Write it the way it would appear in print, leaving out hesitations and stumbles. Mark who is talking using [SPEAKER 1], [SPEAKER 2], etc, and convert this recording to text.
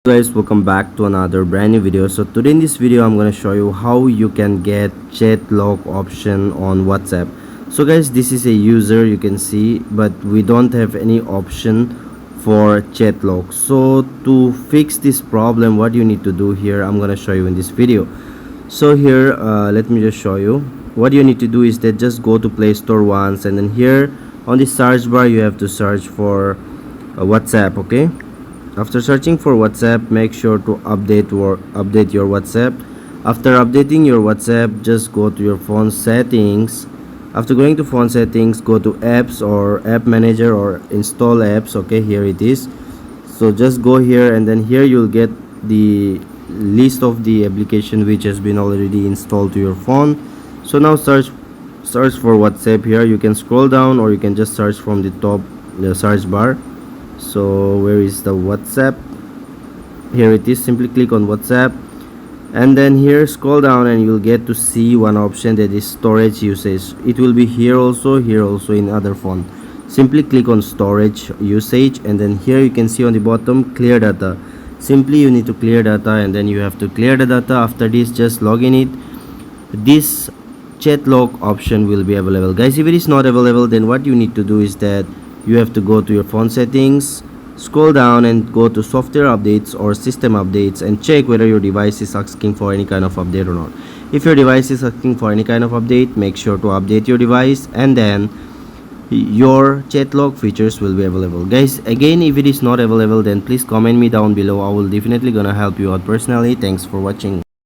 [SPEAKER 1] Guys, welcome back to another brand new video. So today in this video I'm going to show you how you can get chat lock option on WhatsApp. So guys, this is a user, you can see, but we don't have any option for chat lock. So to fix this problem, what you need to do here, I'm going to show you in this video. So here let me just show you. What you need to do is that just go to Play Store once, and then here on the search bar you have to search for WhatsApp. Okay, after searching for WhatsApp, make sure to update your WhatsApp. After updating your WhatsApp, just go to your phone settings. After going to phone settings, go to apps or app manager or install apps. Okay, here it is. So just go here, and then here you'll get the list of the application which has been already installed to your phone. So now search for WhatsApp. Here you can scroll down, or you can just search from the top, the search bar. So where is the WhatsApp? Here it is. Simply click on WhatsApp, and then here scroll down, and you'll get to see one option that is storage usage. It will be here also in other phone. Simply click on storage usage, and then here you can see on the bottom clear data. Simply you need to clear data, and then you have to clear the data. After this, just log in it. This chat lock option will be available. Guys, if it is not available, then what you need to do is that you have to go to your phone settings, scroll down, and go to software updates or system updates, and check whether your device is asking for any kind of update or not. If your device is asking for any kind of update, make sure to update your device, and then your chat lock features will be available. Guys, again, if it is not available, then please comment me down below. I will definitely gonna help you out personally. Thanks for watching.